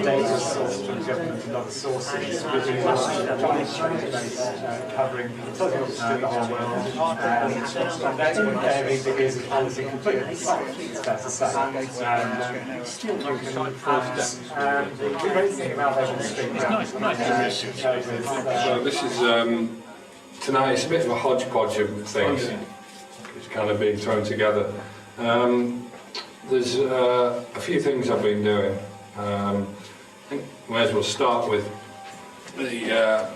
data source from government and other sources, covering the whole world. That wouldn't vary because of policy completely, it's fair to say. The great thing about Open Street So this is, tonight it's a bit of a hodgepodge of things. It's kind of being thrown together. There's a few things I've been doing. I think we may as well start with the.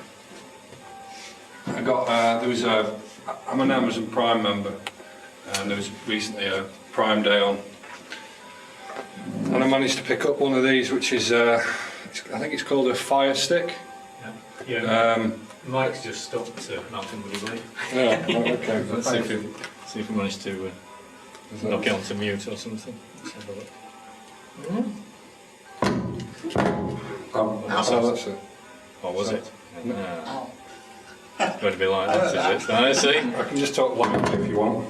I'm an Amazon Prime member, and there was recently a Prime Day on, and I managed to pick up one of these, which is I think it's called a Fire Stick. Yeah. Mike's just stopped Malcolm Woodley. Yeah. Okay. Let's see if we manage to knock it onto mute or something. Let's have a look. So that's it. Or was it? No. It's going to be like that, is it? I see. I can just talk loudly if you want.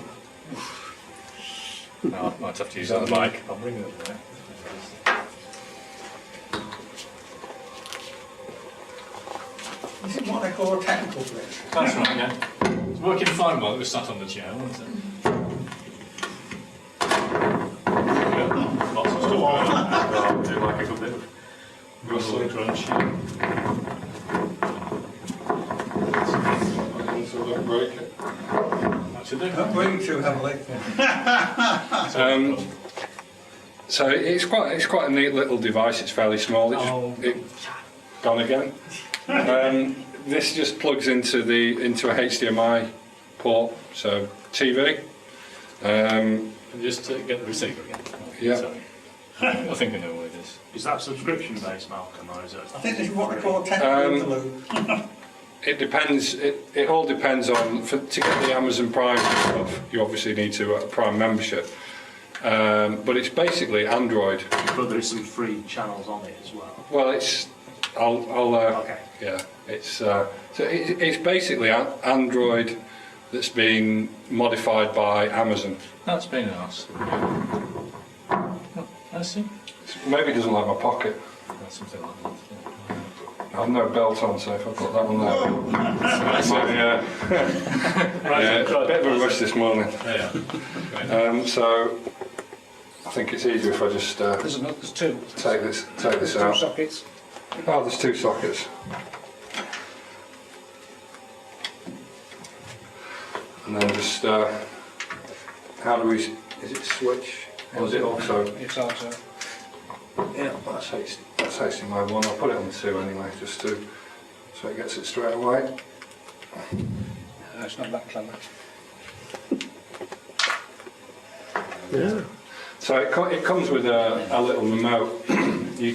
No, I might have to use that mic. I'll bring it up there. This is what they call a technical glitch. That's right, yeah. It's working fine while it was sat on the chair, wasn't it? Yeah, lots of stuff going on. I'll do like a good bit of rustling crunch. So don't break it. That should do. Don't breathe too heavily. So it's quite a neat little device. It's fairly small. It's gone again. This just plugs into a HDMI port, so TV. And just to get the receiver again. Yeah. Sorry. I think I know what it is. Is that subscription based, Malcolm, or is it? I think this is what they call a technical interlude. It depends. It all depends on. To get the Amazon Prime stuff, you obviously need to have a Prime membership. But it's basically Android. But there is some free channels on it as well. Well, it's. Okay. Yeah. It's it's basically Android that's been modified by Amazon. That's been nice. I see. Maybe it doesn't like my pocket. That's something like that. I have no belt on, so if I put that one there. Yeah, a bit of a rush this morning. Yeah. So I think it's easier if I just There's two. take this Two out. sockets. Oh, there's two sockets. And then just how do we? Is it switch? Or is it also? It's also. Yeah, that's HDMI one. I'll put it on two anyway, just to so it gets it straight away. It's not that clever. Yeah. So it comes with a little remote. You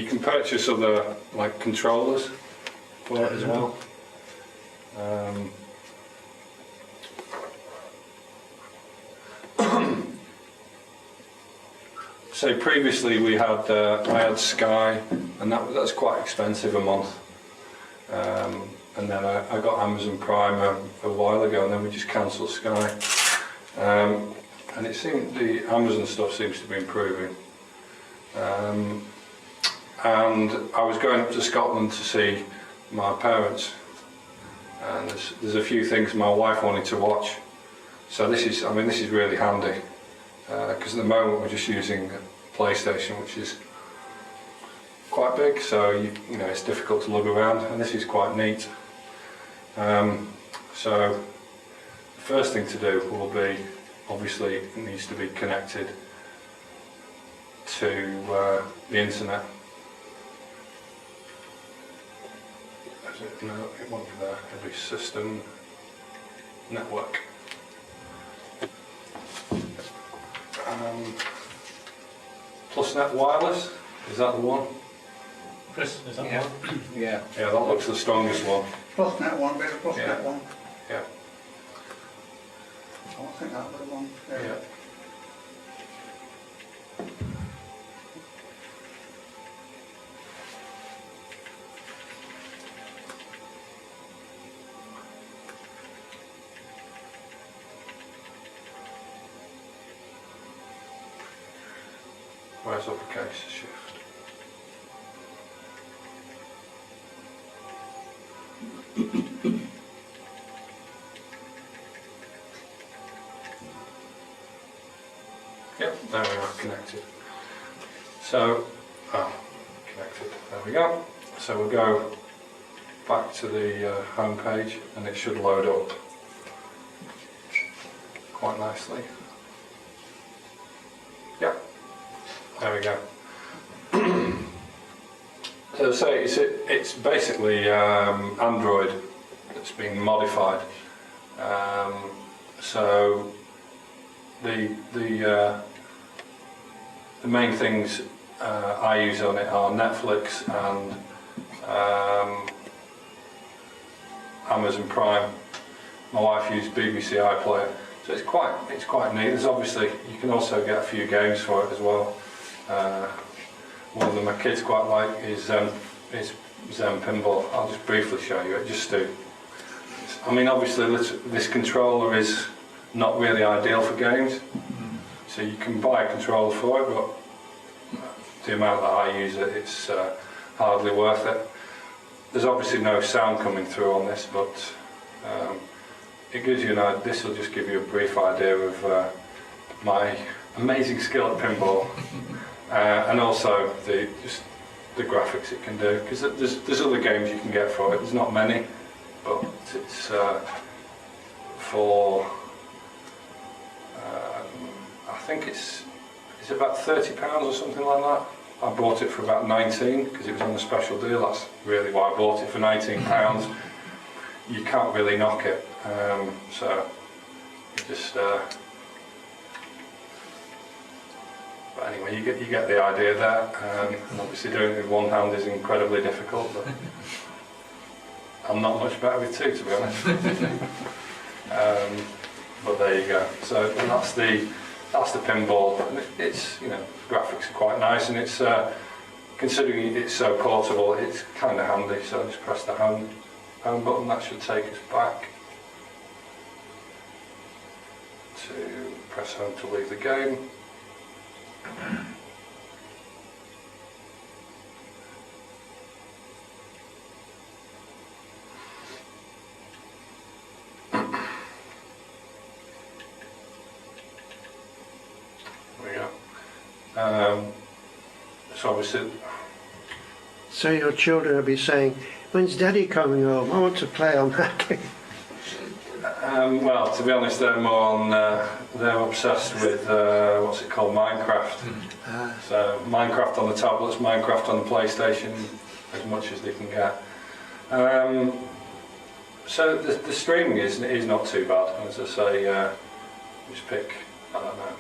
can purchase other like controllers for it as well. So previously we had I had Sky, and that's quite expensive a month. And then I got Amazon Prime a while ago, and then we just cancelled Sky. And it seemed the Amazon stuff seems to be improving. And I was going up to Scotland to see my parents, and there's a few things my wife wanted to watch. So this is really handy, because at the moment we're just using a PlayStation, which is quite big, so you know it's difficult to lug around, and this is quite neat. So the first thing to do will be, obviously it needs to be connected to the internet. No, it won't be there. It'll be system network. PlusNet wireless, is that the one? Chris, is that Yeah. one? Yeah. Yeah, that looks the strongest one. PlusNet one, bit of PlusNet Yeah. one. Yeah. Oh, I think that was the one. Yeah. press uppercase shift. Yep, there we are, connected. So, connected, there we go. So we'll go back to the home page and it should load up quite nicely. Yep, there we go. So say it's basically Android that's been modified. So the main things I use on it are Netflix and Amazon Prime. My wife used BBC iPlayer, so it's quite neat. There's obviously you can also get a few games for it as well. One of them my kids quite like is Zen Pinball. I'll just briefly show you it. I mean, obviously this controller is not really ideal for games, so you can buy a controller for it, but the amount that I use it, it's hardly worth it. There's obviously no sound coming through on this, but it gives you this will just give you a brief idea of my amazing skill at pinball, and also the graphics it can do. Because there's other games you can get for it. There's not many, but it's for I think it's about £30 or something like that. I bought it for about 19 because it was on a special deal. That's really why I bought it for £19. You can't really knock it. So you just. But anyway, you get the idea there. And obviously, doing it with one hand is incredibly difficult. But I'm not much better with two, to be honest. But there you go. So that's the pinball. And it's graphics are quite nice, and it's considering it's so portable, it's kind of handy. So just press the home button. That should take us back to press home to leave the game. So obviously. So your children will be saying, "When's Daddy coming home? I want to play on that game." Well, to be honest, they're more on. They're obsessed with what's it called, Minecraft. So Minecraft on the tablets, Minecraft on the PlayStation, as much as they can get. So the streaming is not too bad. As I say, just pick. I don't know.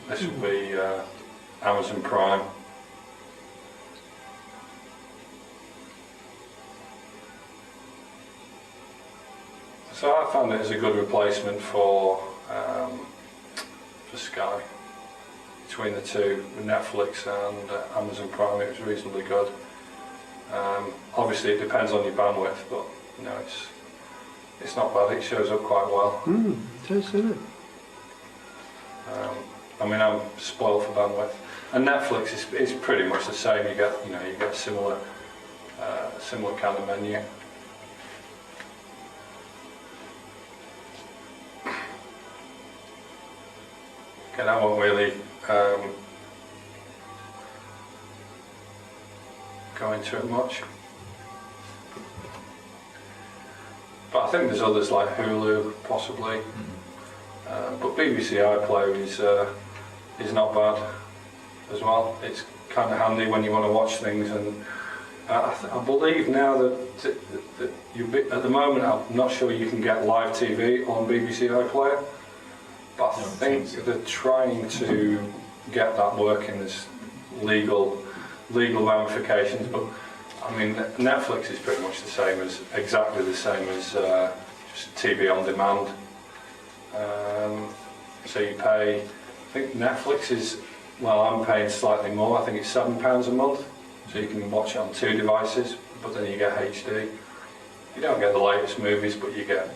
This will be Amazon Prime. So I found it as a good replacement for Sky. Between the two, with Netflix and Amazon Prime, it was reasonably good. Obviously, it depends on your bandwidth, but it's not bad. It shows up quite well. It does, doesn't it? I mean, I'm spoiled for bandwidth, and Netflix is pretty much the same. You get similar kind of menu. Again, I won't really go into it much, but I think there's others like Hulu, possibly. But BBC iPlayer is not bad as well. It's kind of handy when you want to watch things, and I believe now that at the moment I'm not sure you can get live TV on BBC iPlayer, but I think they're trying to get that working. There's legal ramifications, but I mean Netflix is pretty much exactly the same as just TV on demand. So you pay, I think Netflix is, well, I'm paying slightly more. I think it's £7 a month, so you can watch it on 2 devices, but then you get HD. You don't get the latest movies, but you get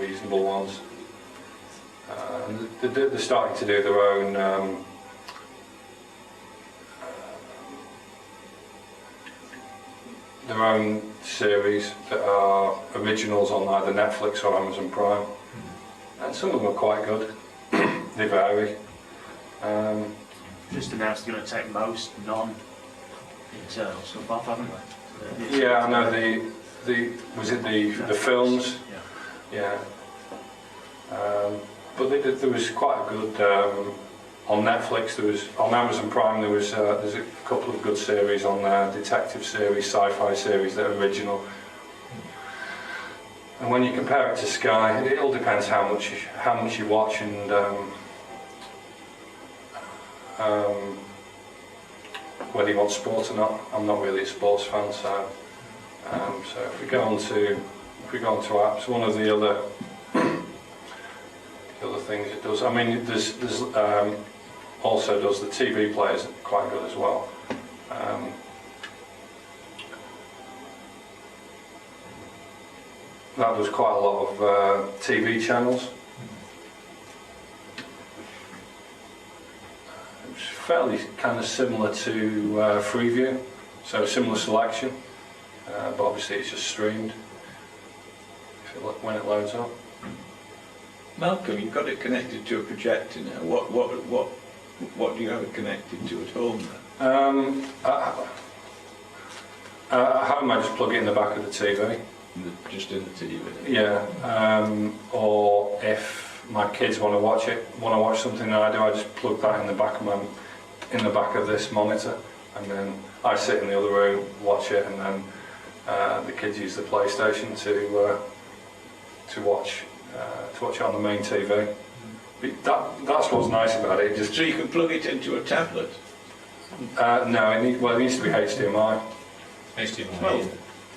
reasonable ones. They're starting to do their own series that are originals on either Netflix or Amazon Prime, and some of them are quite good. They vary. Just announced they're going to take most non-internal stuff off, haven't they? Yeah, I know was it the films? Yeah. Yeah. But there was quite a good on Netflix. There was on Amazon Prime. There's a couple of good series on there, detective series, sci-fi series that are original. And when you compare it to Sky, it all depends how much you watch and whether you want sport or not. I'm not really a sports fan, so if we go on to apps, one of the other things it does. I mean, there's also does the TV players quite good as well. That does quite a lot of TV channels. It's fairly kind of similar to Freeview, so similar selection, but obviously it's just streamed when it loads up. Malcolm, you've got it connected to a projector now. What do you have it connected to at home then? At home I just plug it in the back of the TV. Just in the TV? Yeah, or if my kids want to watch something that I do, I just plug that in the back of this monitor, and then I sit in the other room, watch it, and then the kids use the PlayStation to watch it on the main TV. That's what's nice about it. So you can plug it into a tablet? No, it needs to be HDMI. HDMI. Well,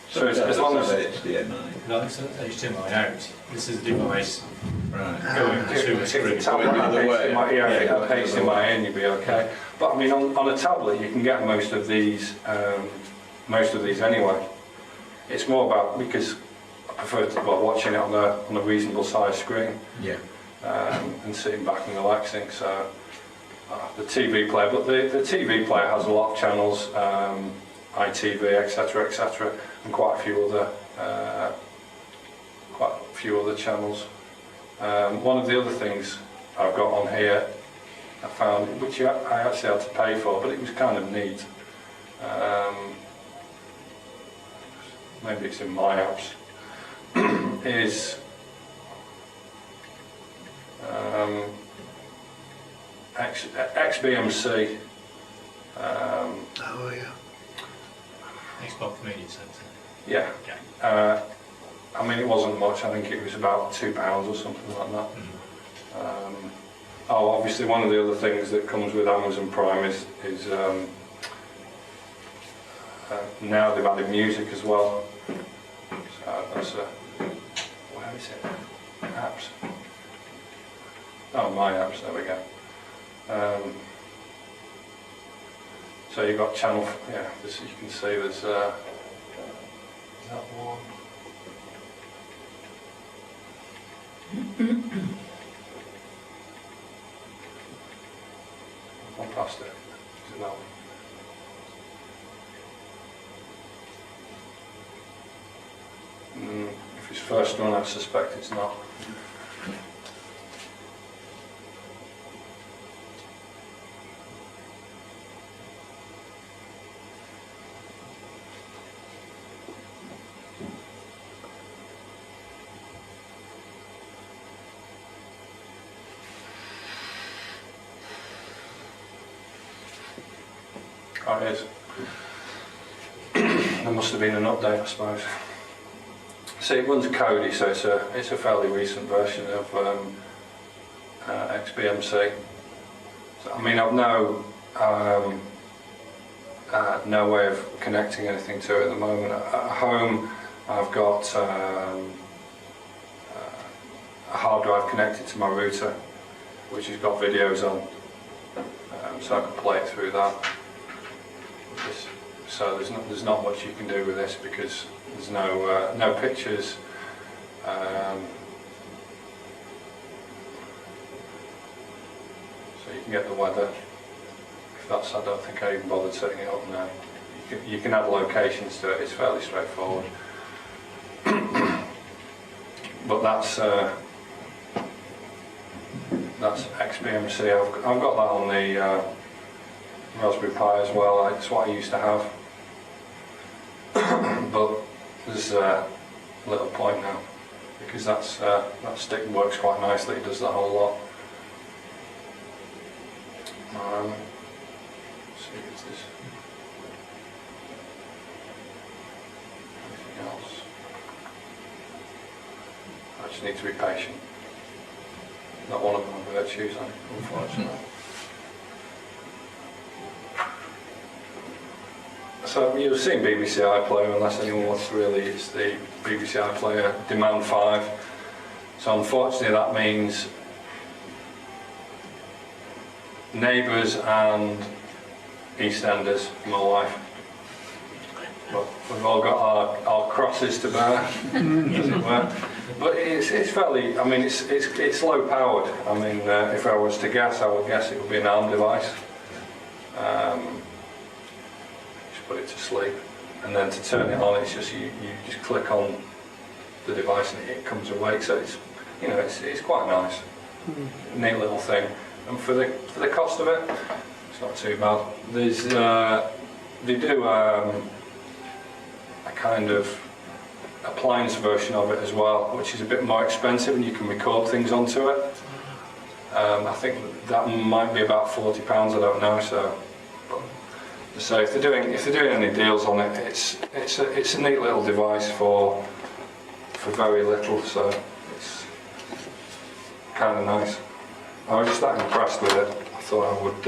So as long as HDMI. No, it's HDMI out. This is the device Right. going to a screen. Going the other way. Yeah, if you have HDMI in, you'd be okay. But I mean, on a tablet, you can get most of these anyway. It's more about, because I prefer watching it on a reasonable sized screen. Yeah. And sitting back and relaxing. So the TV player, but the TV player has a lot of channels, ITV, etc., and quite a few other channels. One of the other things I've got on here, I found, which I actually had to pay for, but it was kind of neat. Maybe it's in my apps. Is XBMC. Oh yeah. Xbox Media Centre. Yeah. I mean, it wasn't much. I think it was about £2 or something like that. Obviously, one of the other things that comes with Amazon Prime is now they've added music as well. So that's where is it? Apps. Oh, my apps. There we go. So you've got channel. Yeah, this you can see. There's that one. One past it. Is it that one? If it's first one, I suspect it's not. Oh, it is. There must have been an update, I suppose. See, it runs Kodi, so it's a fairly recent version of XBMC. So, I mean, I've no way of connecting anything to it at the moment. At home, I've got a hard drive connected to my router, which has got videos on, so I can play it through that. So there's not much you can do with this because there's no pictures. get the weather. If that's, I don't think I even bothered setting it up now. You can add locations to it, it's fairly straightforward. But that's XBMC. I've got that on the Raspberry Pi as well. It's what I used to have. But there's a little point now, because that stick works quite nicely. It does the whole lot. Let's see, is this anything else? I just need to be patient. Not one of my virtues, unfortunately. So you've seen BBC iPlayer, unless anyone wants to really use the BBC iPlayer Demand 5. So unfortunately that means neighbours and EastEnders in my life. But we've all got our crosses to bear, as it were. But it's fairly, I mean, it's low powered. I mean, if I was to guess, I would guess it would be an ARM device. Just put it to sleep, and then to turn it on, it's just you just click on the device and it comes awake. So it's, you know, it's quite nice, neat little thing. And for the cost of it, it's not too bad. There's they do a kind of appliance version of it as well, which is a bit more expensive, and you can record things onto it. I think that might be about £40. I don't know. So if they're doing any deals on it, it's a neat little device for very little. So it's kind of nice. I was just that impressed with it. I thought I would.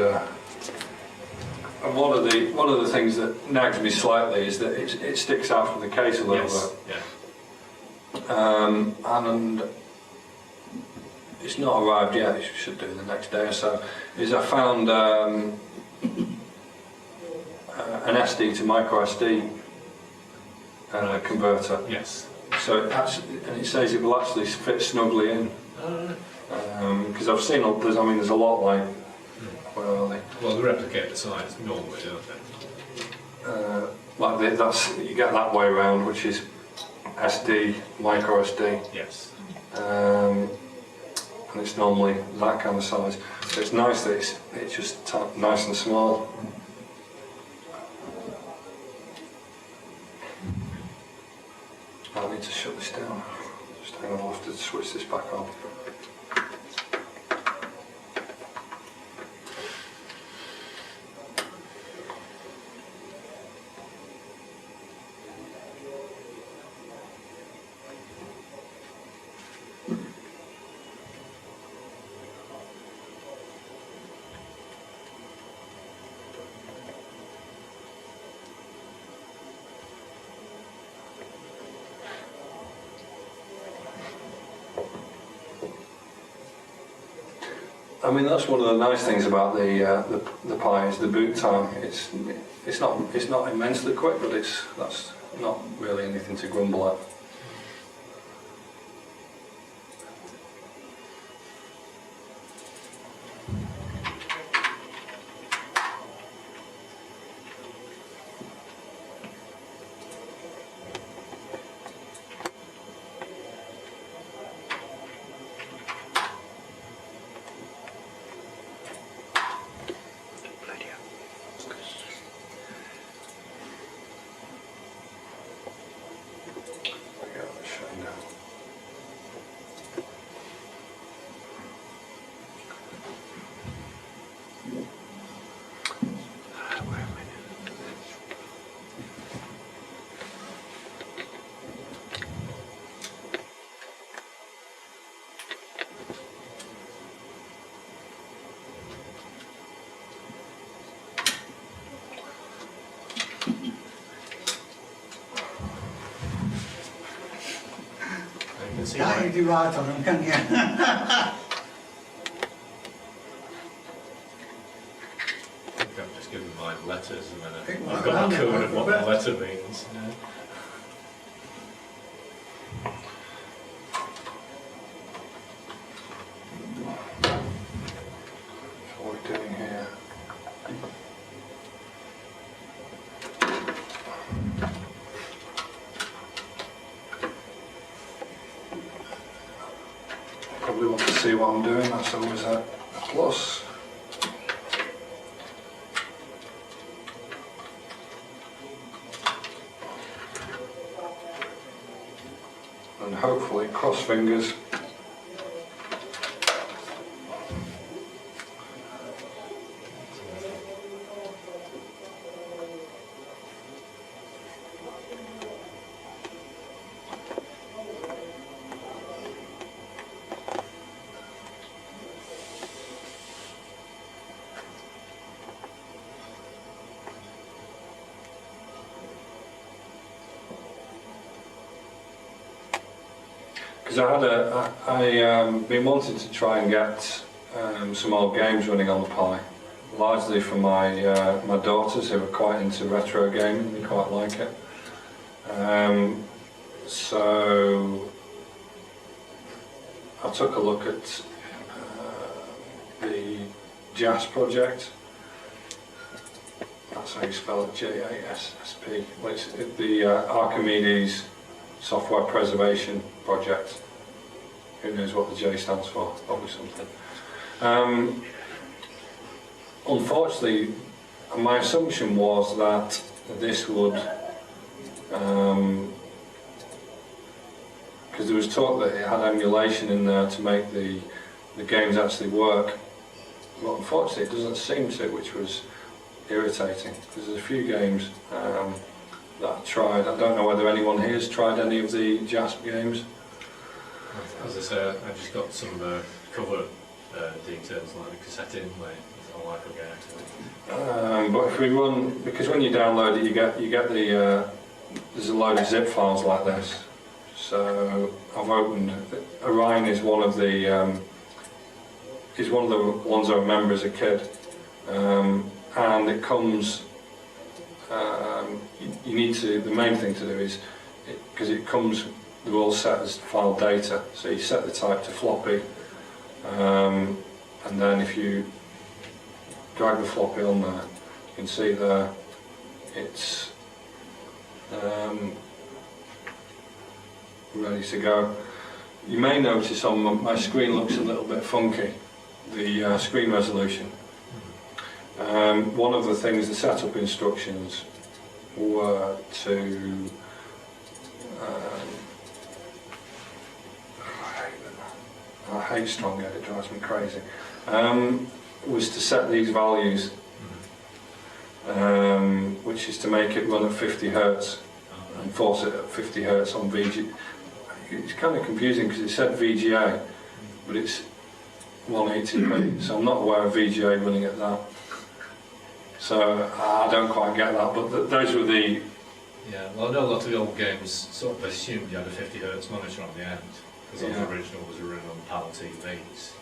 And one of the things that nags me slightly is that it sticks out from the case a little bit. Yeah. And it's not arrived yet. It should do the next day or so. Is I found an SD to micro SD converter. Yes. So it says it will actually fit snugly in. Because I've seen, there's a lot like, where are they? Well, they replicate the size normally, don't they? Like you get that way around, which is SD, micro SD. Yes. And it's normally that kind of size. So it's nice that it's just nice and small. I need to shut this down. Just hang on, I'll have to switch this back on. I mean, that's one of the nice things about the Pi is the boot time. It's not immensely quick, but that's not really anything to grumble at. Can't you do right on them, can you? I think I've just given my letters a minute. I've got a code of what my letter means. Yeah. What we're doing what I'm doing, that's always a plus. And hopefully, cross fingers, because I been wanting to try and get some old games running on the Pi, largely for my my daughters who are quite into retro gaming, they quite like it. So I took a look at the JAS project. That's how you spell it, JASSP. Well, it's the Archimedes Software Preservation Project. Who knows what the J stands for? Probably something. Unfortunately, my assumption was that this would, because there was talk that it had emulation in there to make the games actually work. But unfortunately, it doesn't seem to, which was irritating. Because there's a few games that I tried. I don't know whether anyone here has tried any of the JASP games. As I say, I just got some cover details like the cassette inlay. I like again. But if we run, because when you download it, you get the there's a load of zip files like this. So I've opened. Orion is one of the ones I remember as a kid, and it comes. You need to. The main thing to do is because it comes. They're all set as file data, so you set the type to floppy, and then if you drag the floppy on there, you can see there it's ready to go. You may notice on my screen looks a little bit funky, the screen resolution. One of the things, the setup instructions were to I hate strong edit, it drives me crazy. Was to set these values, which is to make it run at 50 Hertz and force it at 50 Hertz on VGA. It's kind of confusing because it said VGA, but it's 180p, so I'm not aware of VGA running at that. So I don't quite get that, but those were the... Yeah, well I know a lot of the old games sort of assumed you had a 50 Hertz monitor on the end, because all the original was running on PAL TVs.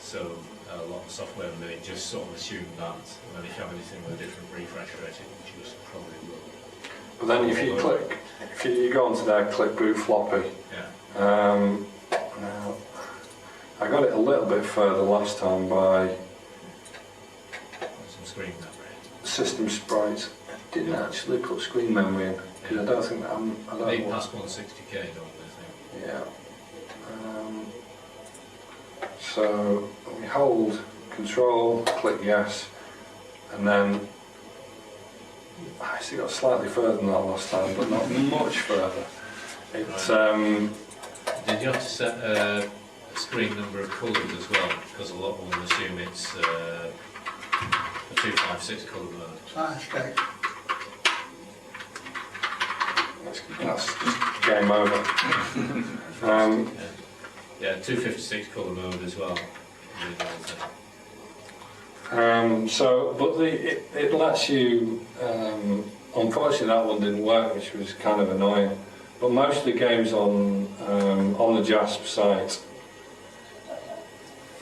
So a lot of software they just sort of assumed that, and then if you have anything with a different refresh rate, it just probably will. But then if you click, if you go onto there, click boot floppy. Yeah. Now, I got it a little bit further last time by Some screen memory. system sprites. I didn't actually put screen memory in because I don't think that I don't They want. pass 160k, don't they? Yeah. So we hold Control, click yes, and then I actually got slightly further than that last time, but not much further. It's Did you have to set a screen number of colours as well? Because a lot will assume it's a 256 colour mode. Okay. that's just game over. Yeah, 256 colour mode as well. But it lets you. Unfortunately, that one didn't work, which was kind of annoying. But most of the games on the JASP site,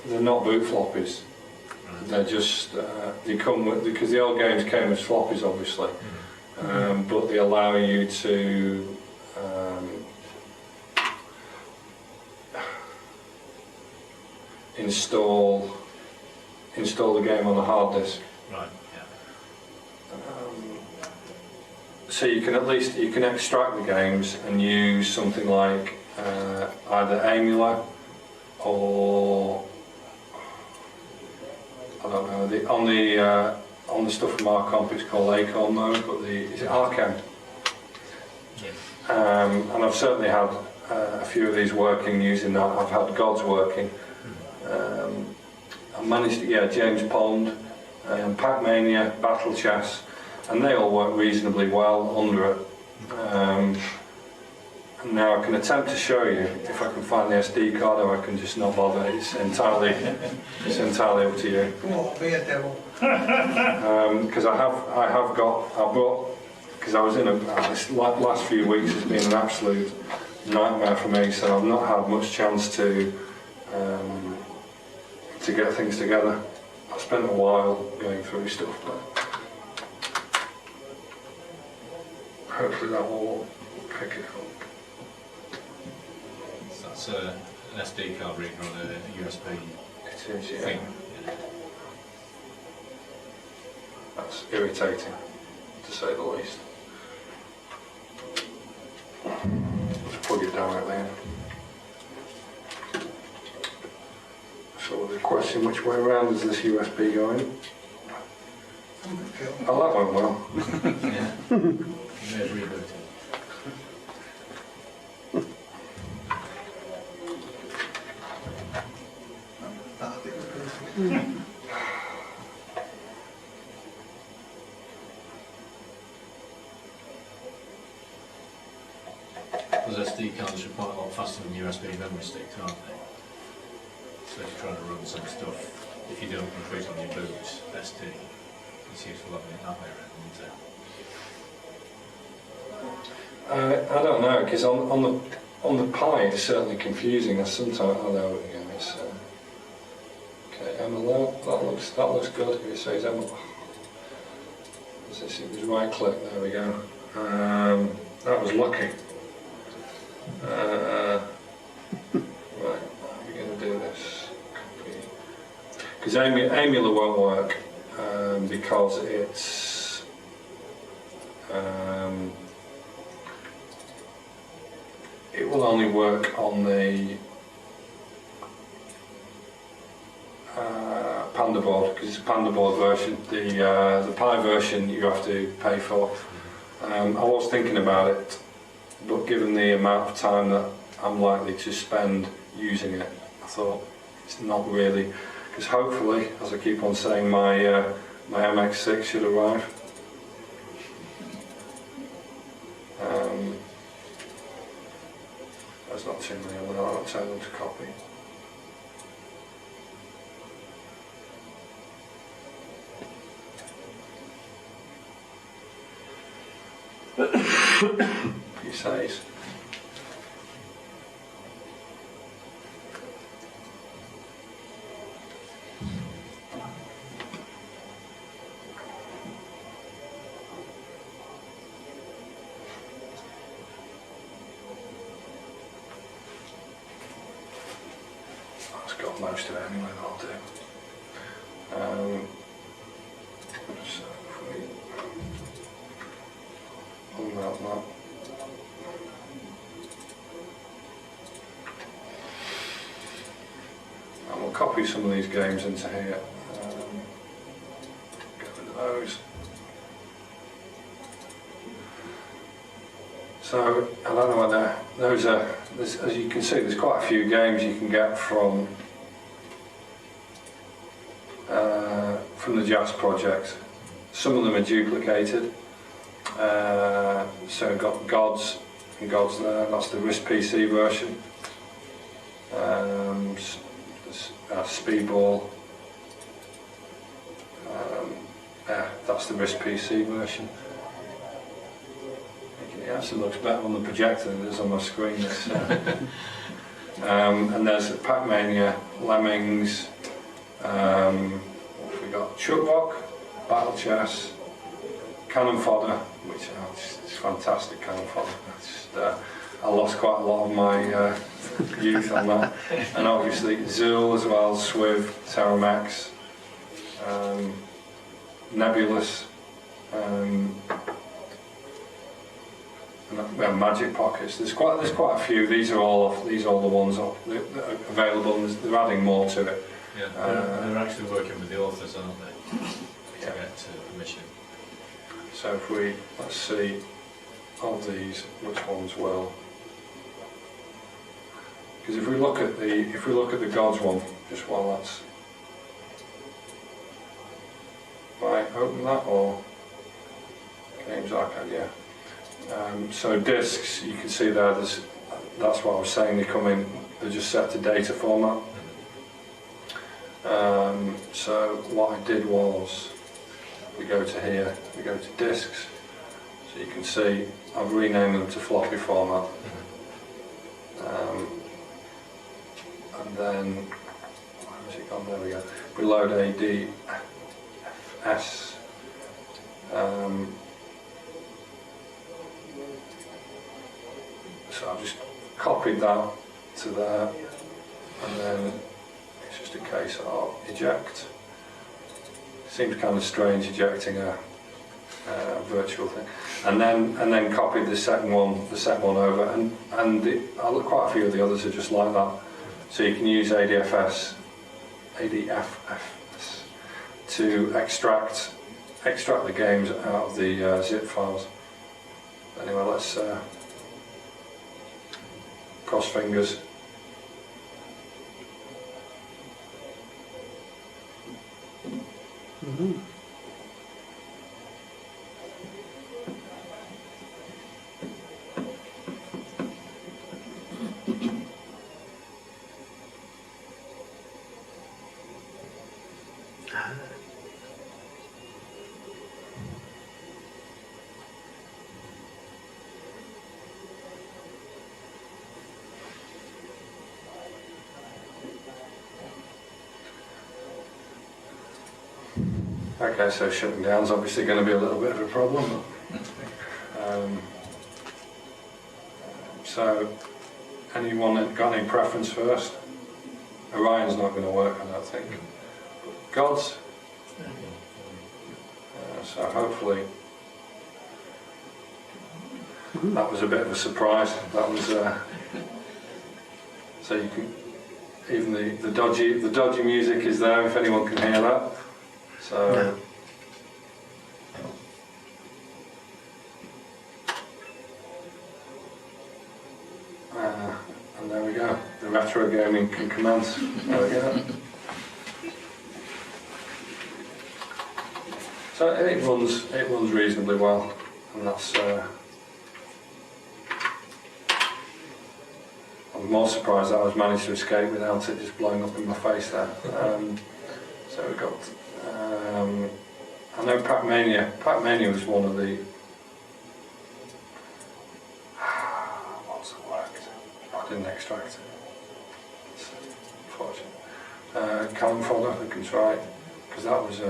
they're not boot floppies. They're just they come with, because the old games came as floppies, obviously, but they allow you to. Install the game on a hard disk. Right. Yeah. So you can at least extract the games and use something like either Emula or I don't know, on the stuff from Arcomp it's called Acorn mode, but is it Archem? And I've certainly had a few of these working using that. I've had Gods working. I managed to get James Pond, Pac-Mania, Battle Chess, and they all work reasonably well under it. And now I can attempt to show you if I can find the SD card, or I can just not bother. It's entirely up to you. Come on, be a devil. Because I brought, because I was in this last few weeks has been an absolute nightmare for me, so I've not had much chance to get things together. I spent a while going through stuff, but hopefully that will pick it up. So that's an SD card reader on a USB It is, yeah. thing. That's irritating, to say the least. Let's plug it directly in. So the question, which way around is this USB going? Oh, that went well. Yeah. There's rebooting. Those SD cards are quite a lot faster than USB memory sticks, aren't they? So if you're trying to run some stuff, if you don't include on your boot SD, it's useful having it that way around, isn't it? I don't know, because on the Pi it's certainly confusing. There's sometimes, I know it again. It's okay. Emma, that looks good. If it says Emma, it was right click. There we go. That was lucky. Right, how are we going to do this? Because Emula won't work because it's it will only work on the Panda board, because it's a Panda board version. The Pi version you have to pay for. I was thinking about it, but given the amount of time that I'm likely to spend using it, I thought it's not really, because hopefully, as I keep on saying, my MX6 should arrive. There's not too many, I'm not telling them to copy. He says. That's got most of it anyway, that'll do. So if we unmount that. And we'll copy some of these games into here. Get rid of those. So I don't know whether those are, as you can see, there's quite a few games you can get from the Jazz project. Some of them are duplicated. So we've got Gods and Gods there. That's the RISC PC version. Speedball. Yeah, that's the RISC PC version. It actually looks better on the projector than it does on my screen. And there's Pac-Mania, Lemmings, what have we got? Chuck Rock, Battle Chess, Cannon Fodder, which is fantastic cannon fodder. I lost quite a lot of my youth on that. And obviously Zool as well, Swiv, Terramax, Nebulous, we have Magic Pockets. There's quite a few. These are all the ones that are available. And they're adding more to it. Yeah, they're actually working with the authors, aren't they? To get permission. So if we, let's see, of these, which ones will. Because if we look at the gods one, just while that's right, open that or Games Arcade, yeah. So discs, you can see there. That's what I was saying. They come in. They're just set to data format. So what I did was, we go to here. We go to discs. So you can see I've renamed them to floppy format. And then, where has it gone? There we go. We load ADFS. So I've just copied that to there, and then it's just a case of eject. Seems kind of strange ejecting a virtual thing, and then copied the second one over, and quite a few of the others are just like that. So you can use ADFS to extract the games out of the zip files. Anyway, let's cross fingers. Mm-hmm. Okay, so shutting down is obviously going to be a little bit of a problem. So, anyone got any preference first? Orion's not going to work, I don't think. Gods? So hopefully that was a bit of a surprise. That was so you can even the dodgy music is there if anyone can hear that. So and there we go. The retro gaming can commence. There we go. So it runs reasonably well, and that's. I'm more surprised that I was managed to escape without it just blowing up in my face there. So we got. I know Pac-Mania. Pac-Mania was one of the. What's the word? I didn't extract it. It's unfortunate. Calm folder, I can try, because that was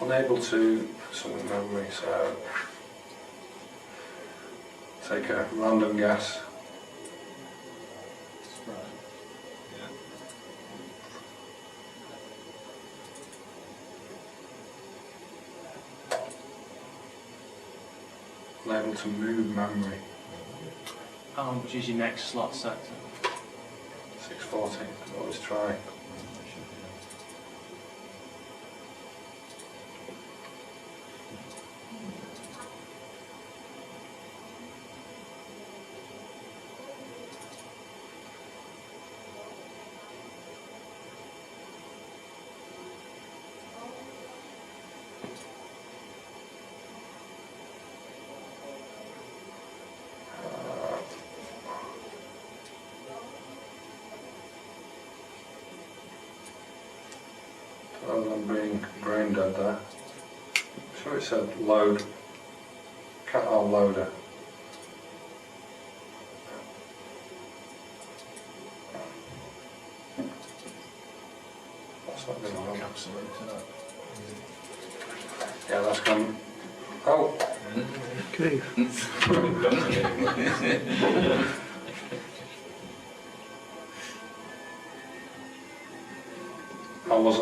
unable to put something in memory. So take a random guess. Unable to move memory. How much is your next slot set to? 640. Always try. Rather than being brain dead there. Sure it said load. Cat R loader. That's not going to work. Yeah, that's gone. Oh! Okay.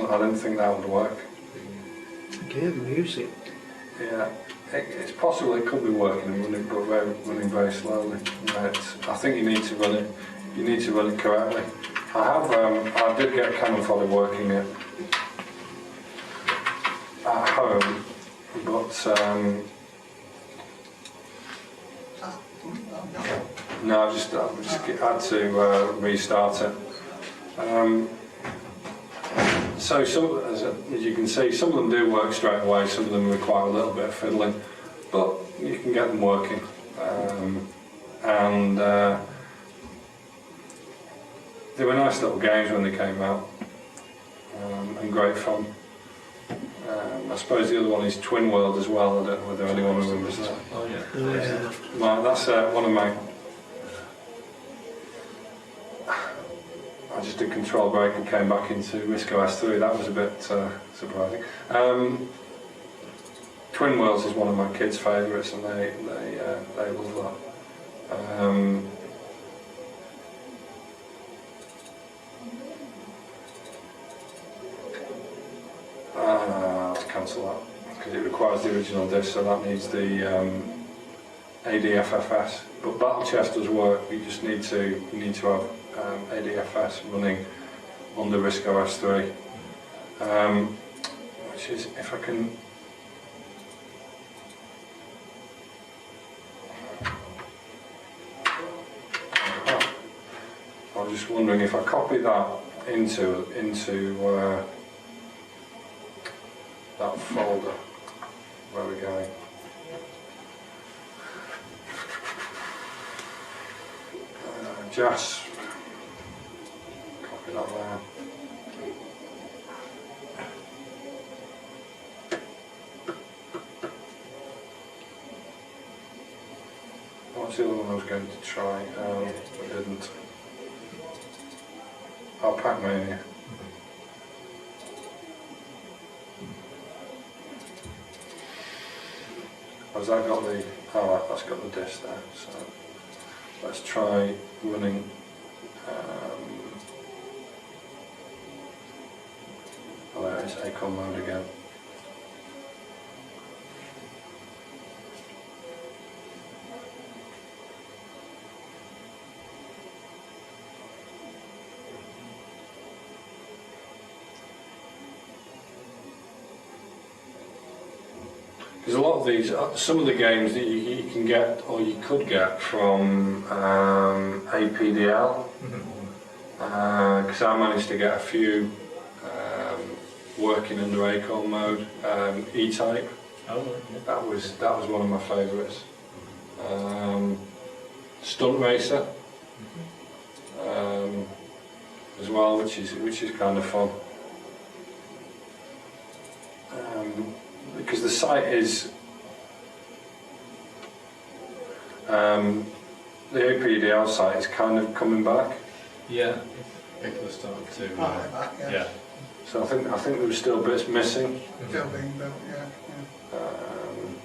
I didn't think that would work. Again, music. Yeah, it's possible it could be working and running very slowly. Right. I think you need to run it correctly. I did get cannon fodder working it at home, but no, I just had to restart it. So some, as you can see, some of them do work straight away, some of them require a little bit of fiddling, but you can get them working. And they were nice little games when they came out, and great fun. I suppose the other one is Twin World as well. I don't know whether anyone remembers that. Oh yeah. That's one of my. I just did control break and came back into Risk OS 3. That was a bit surprising. Twin Worlds is one of my kids' favourites, and they love that. Let's cancel that because it requires the original disc, so that needs the ADFFS. But Battle Chest does work. You just need to have ADFS running under Risk OS 3, which is, if I can. I'm just wondering if I copy that into that folder. Where are we going? Just copy that there. What's the other one I was going to try? But didn't. Oh, Pac-Mania. Has that got the? Oh, right, that's got the disc there. So let's try running. Oh, there it is, Acon mode again. Because a lot of these, some of the games that you can get, or you could get from APDL, because I managed to get a few working under Acon mode, E-Type. Oh, yeah. That was one of my favourites. Stunt Racer, as well, which is kind of fun. Because the site is the APDL site is kind of coming back. Yeah, people have started to. Yeah. So I think there were still bits missing. Still being built, yeah.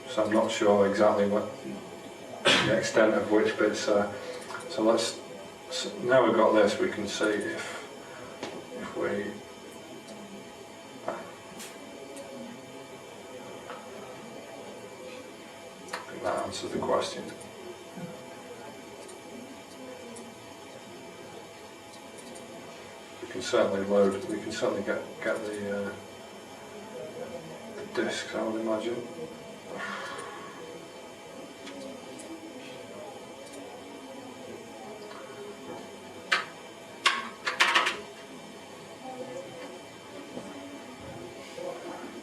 So I'm not sure exactly what the extent of which bits. So now we've got this, we can see if we. That answers the question. We can certainly get the discs, I would imagine.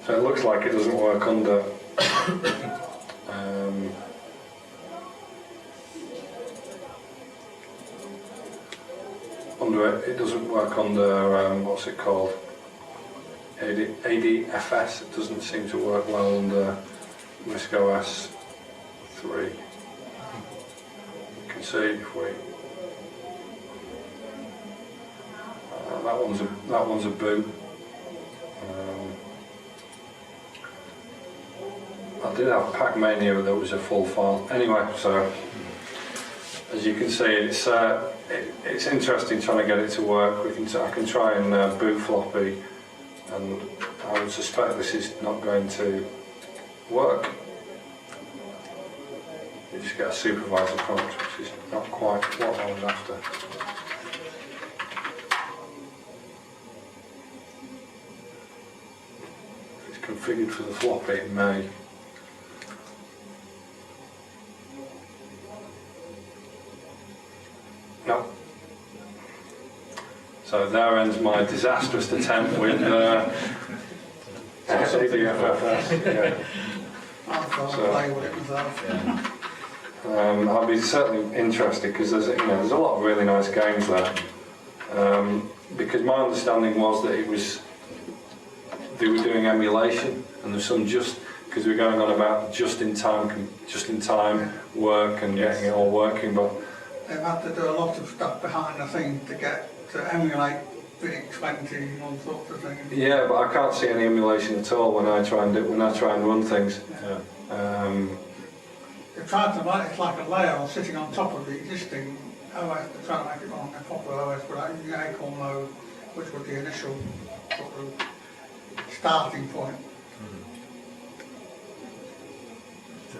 So it looks like it doesn't work under it doesn't work under what's it called? ADFS. It doesn't seem to work well under Risk OS 3. You can see if we that one's a boot. I did have Pac-Mania that was a full file. Anyway, so as you can see, it's interesting trying to get it to work. I can try and boot floppy, and I would suspect this is not going to work. You just get a supervisor prompt, which is not quite what I was after. configured for the floppy in May. No. So there ends my disastrous attempt with ADFFS. Yeah. I've got to So- play with it myself. Yeah. I'll be certainly interested because there's a lot of really nice games there. Because my understanding was that they were doing emulation, and there's some because we're going on about just in time work and getting it all working, but They've had to do a lot of stuff behind the scenes to emulate VX20 and all sorts of things. yeah, but I can't see any emulation at all when I try and run things. Yeah. They've tried to make it like a layer sitting on top of the existing OS to try to make it on a proper OS without using Acorn mode, which was the initial sort of starting point. So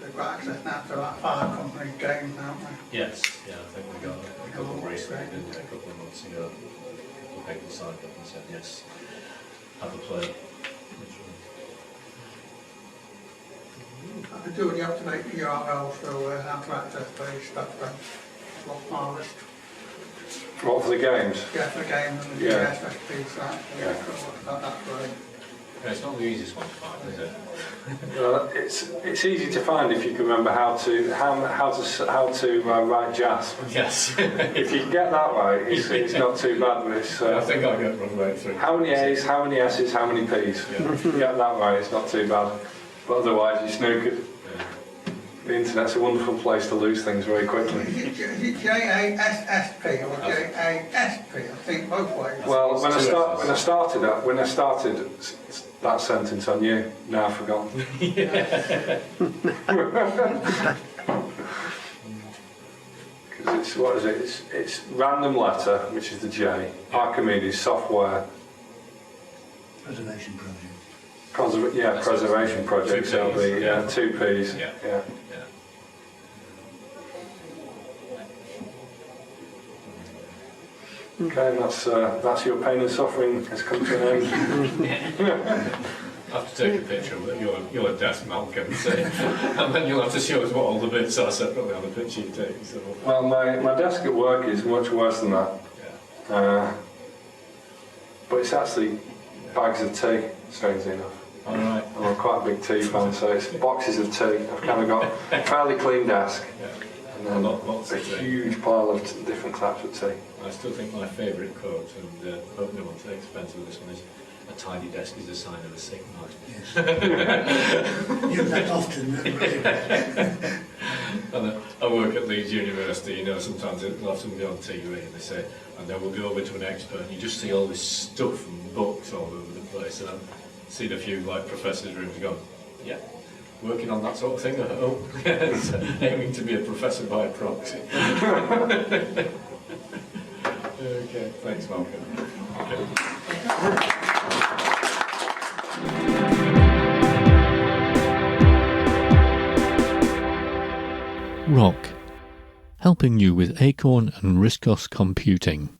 they've got access now to about 5 company games, haven't they? Yes, yeah, I think we got a couple recently, didn't we, a couple of months ago. The people signed up and said, yes, have a play. I could do with the up-to-date URLs for how to access these stuff, but I've lost my list. What, for the games? Yeah, for the game and the Yeah. SFP site. Yeah. That's great. Yeah, it's not the easiest one to find, is it? It's easy to find if you can remember how to write jazz. Yes. If you can get that right, it's not too bad. But it's, I think I got run right through. how many A's, how many S's, how many P's? Yeah. If you get that right, it's not too bad. But otherwise, you're snookered. Yeah. The internet's a wonderful place to lose things very quickly. Is it JASSP or JASP? I think both ways. Well, when I started that sentence, I knew. Now I've forgotten. Because it's what is it? It's random letter, which is the J. Archimedes software. Preservation project. Preservation project. So it'll be 2 P's. Yeah. Yeah. Okay, that's your pain and suffering has come to an end. I have to take a picture of your desk, Malcolm, and then you'll have to show us what all the bits are separately on the picture you take. So. Well, my desk at work is much worse than that. Yeah. But it's actually bags of tea, strangely enough. All right. I'm quite a big tea fan, so it's boxes of tea. I've kind of got a fairly clean desk. Yeah. And then Lots a of tea. huge pile of different types of tea. I still think my favourite quote, and I hope no one's expensive with this one, is a tidy desk is a sign of a sick mind. Yes. Use that often. And I work at Leeds University, you know, sometimes they'll have somebody on TV and they say, and then we'll go over to an expert and you just see all this stuff and books all over the place, and I've seen a few like professors' rooms going, yeah, working on that sort of thing at home, aiming to be a professor by proxy. Okay, thanks Malcolm. Okay. Rock, helping you with Acorn and Riscos computing.